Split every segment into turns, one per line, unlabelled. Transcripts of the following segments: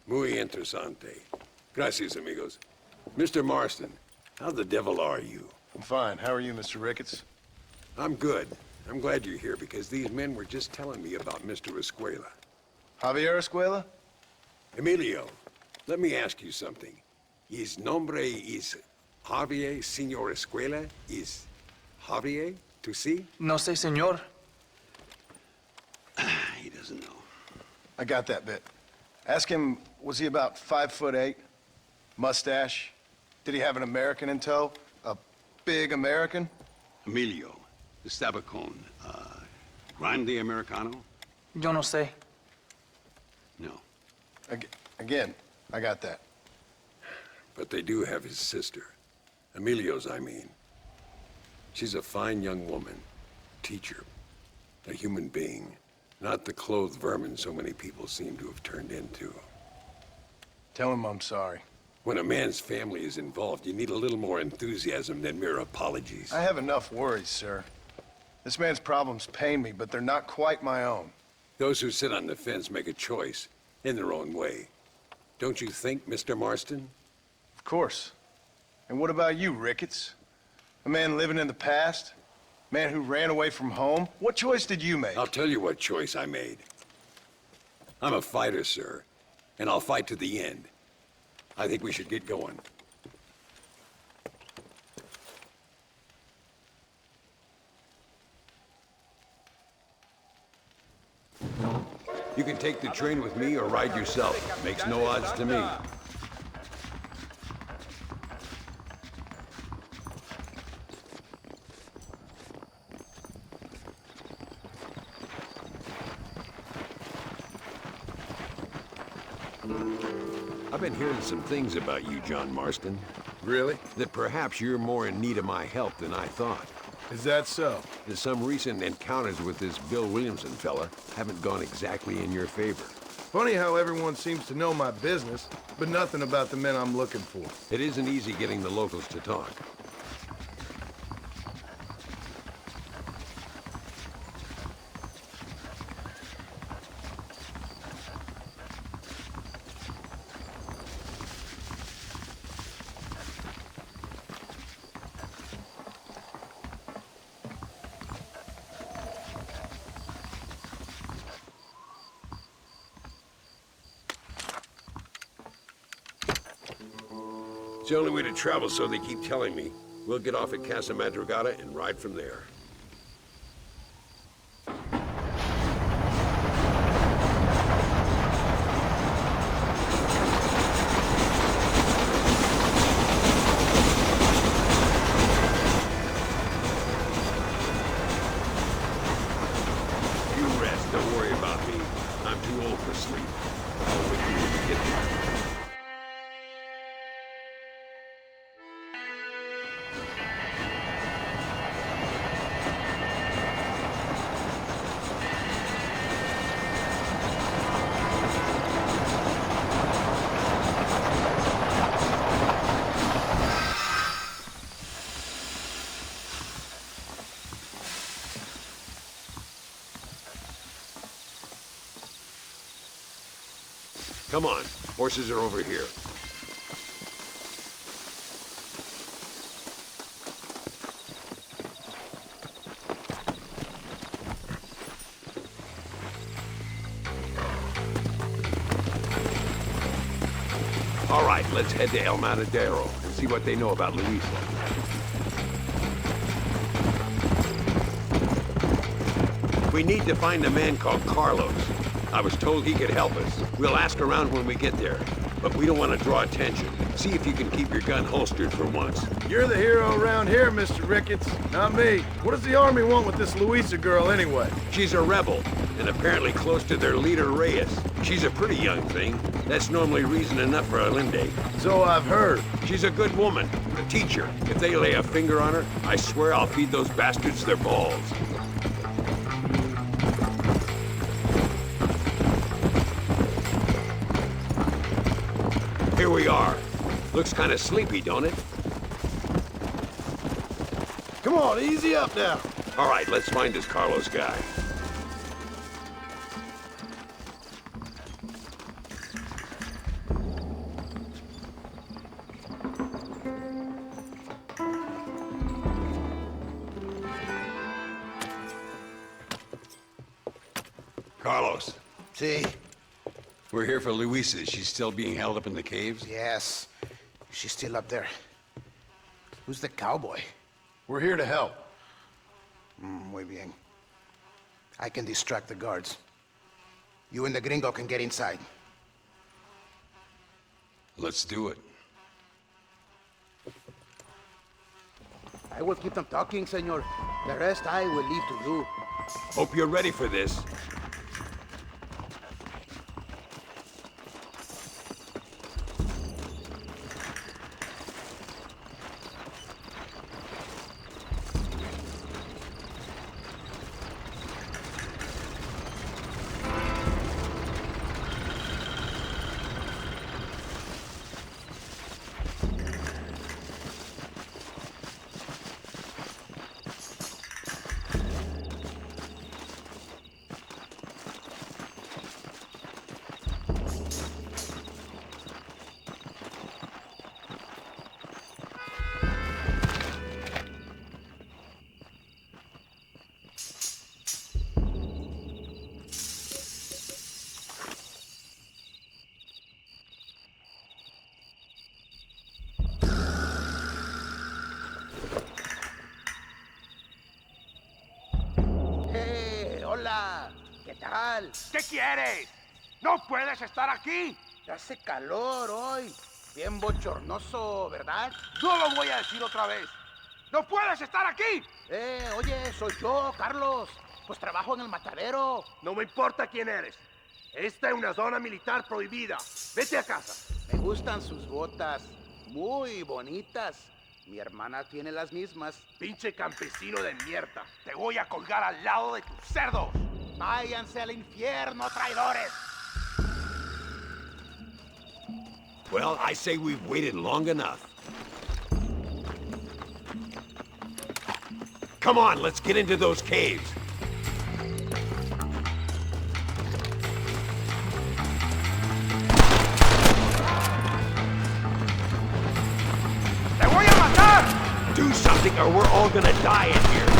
Muy interesante. Gracias, amigos. Mr. Marston, how the devil are you?
I'm fine. How are you, Mr. Ricketts?
I'm good. I'm glad you're here because these men were just telling me about Mr. Escuela.
Javier Escuela?
Emilio, let me ask you something. His nombre is Javier Señor Escuela? Is Javier to see?
No sé, señor.
He doesn't know.
I got that bit. Ask him, was he about 5'8"? Mustache? Did he have an American in tow? A big American?
Emilio, estaba con, grande americano?
Yo no sé.
No.
Again, I got that.
But they do have his sister. Emilio's, I mean. She's a fine young woman. Teacher. A human being. Not the clothed vermin so many people seem to have turned into.
Tell him I'm sorry.
When a man's family is involved, you need a little more enthusiasm than mere apologies.
I have enough worries, sir. This man's problems pain me, but they're not quite my own.
Those who sit on the fence make a choice, in their own way. Don't you think, Mr. Marston?
Of course. And what about you, Ricketts? A man living in the past? A man who ran away from home? What choice did you make?
I'll tell you what choice I made. I'm a fighter, sir, and I'll fight to the end. I think we should get going. You can take the train with me or ride yourself. Makes no odds to me. I've been hearing some things about you, John Marston.
Really?
That perhaps you're more in need of my help than I thought.
Is that so?
That some recent encounters with this Bill Williamson fella haven't gone exactly in your favor.
Funny how everyone seems to know my business, but nothing about the men I'm looking for.
It isn't easy getting the locals to talk. It's the only way to travel, so they keep telling me. We'll get off at Casa Madrugada and ride from there. You rest, don't worry about me. I'm too old for sleep. I'll wake you when we get there. Come on, horses are over here. All right, let's head to El Matadero and see what they know about Luisa. We need to find a man called Carlos. I was told he could help us. We'll ask around when we get there, but we don't want to draw attention. See if you can keep your gun holstered for once.
You're the hero around here, Mr. Ricketts, not me. What does the army want with this Luisa girl anyway?
She's a rebel, and apparently close to their leader, Reyes. She's a pretty young thing. That's normally reason enough for Allende.
So I've heard.
She's a good woman, a teacher. If they lay a finger on her, I swear I'll feed those bastards their balls. Here we are. Looks kind of sleepy, don't it?
Come on, easy up now.
All right, let's find this Carlos guy.
Carlos,
See?
we're here for Luisa. Is she still being held up in the caves?
Yes. She's still up there. Who's the cowboy?
We're here to help.
Muy bien. I can distract the guards. You and the gringo can get inside.
Let's do it.
I will keep them talking, senor. The rest I will leave to you.
Hope you're ready for this.
¡Hey! ¡Hola! ¿Qué tal?
¿Qué quieres? ¡No puedes estar aquí!
Hace calor hoy. Bien bochornoso, ¿verdad?
No lo voy a decir otra vez. ¡No puedes estar aquí!
Oye, soy yo, Carlos. Pues trabajo en el matadero.
No me importa quién eres. Esta es una zona militar prohibida. Vete a casa.
Me gustan sus botas. Muy bonitas. Mi hermana tiene las mismas.
Pinche campesino de mierda. Te voy a colgar al lado de tus cerdos.
Váyanse al infierno, traidores.
Well, I say we've waited long enough. Come on, let's get into those caves.
¡Te voy a matar!
Do something or we're all gonna die in here.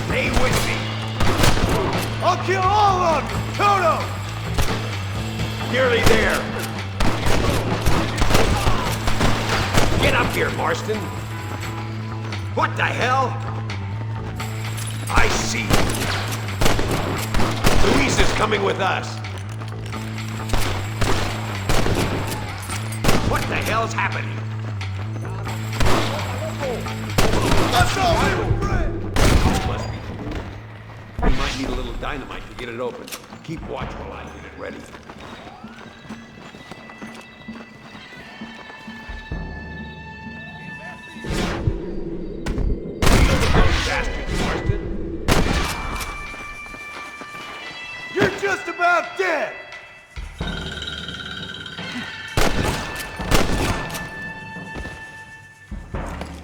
Stay with me.
I'll kill all of you! Toto!
Nearly there. Get up here, Marston. What the hell? I see. Luisa's coming with us. What the hell's happening?
Let's go, little friend!
Must be. We might need a little dynamite to get it open. Keep watch while I get it ready. Bastards, Marston.
You're just about dead!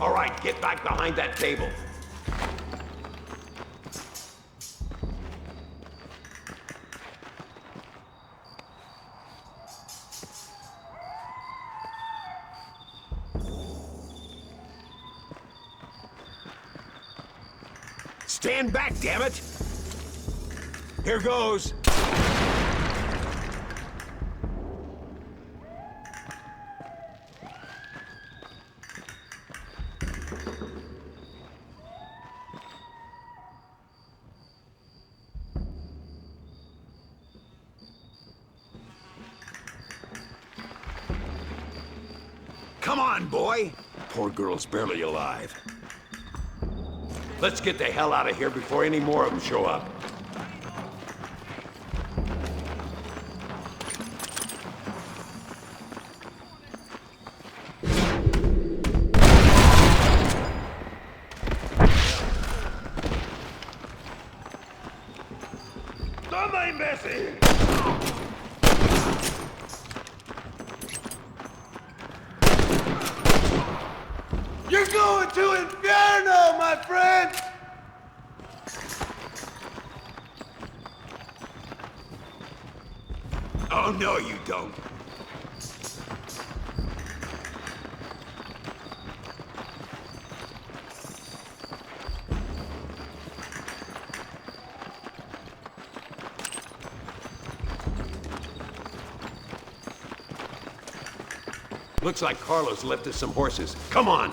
All right, get back behind that table. Stand back, damn it! Here goes. Come on, boy! Poor girl's barely alive. Let's get the hell out of here before any more of them show up.
Toma, imbécil! You're going to Inferno, my friend!
Oh, no, you don't. Looks like Carlos left us some horses. Come on!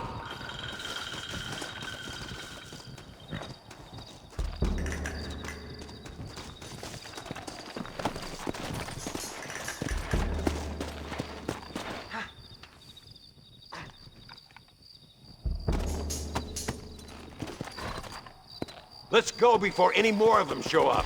Let's go before any more of them show up.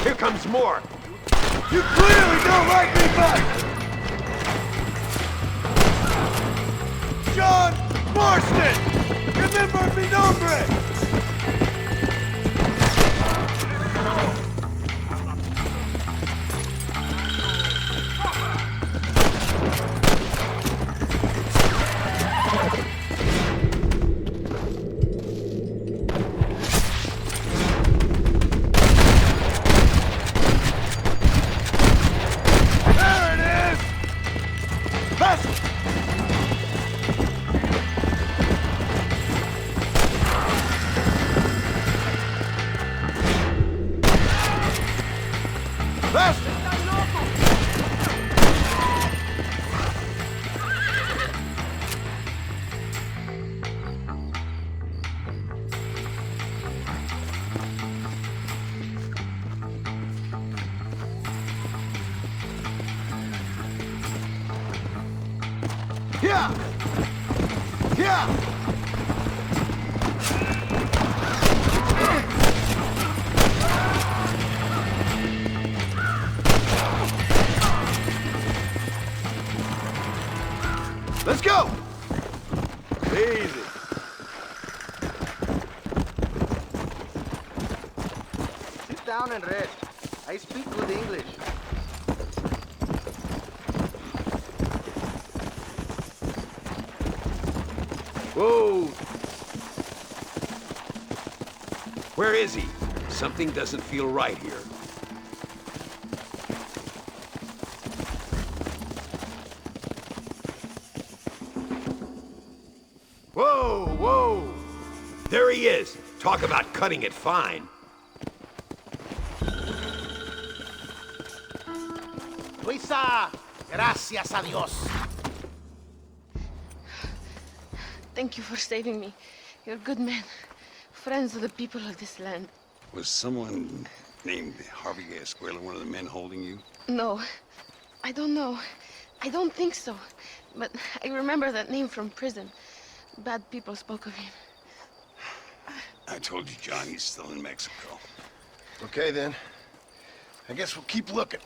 Here comes more.
You clearly don't like me back! John Marston! Remember mi nombre! Yeah! Yeah! Let's go! Easy.
Sit down and rest. I speak good English.
Whoa!
Where is he? Something doesn't feel right here. Whoa, whoa! There he is! Talk about cutting it fine.
Luisa, gracias a Dios.
Thank you for saving me. You're good men. Friends of the people of this land.
Was someone named Harvey Escuela one of the men holding you?
No, I don't know. I don't think so. But I remember that name from prison. Bad people spoke of him.
I told you, John, he's still in Mexico.
Okay, then. I guess we'll keep looking.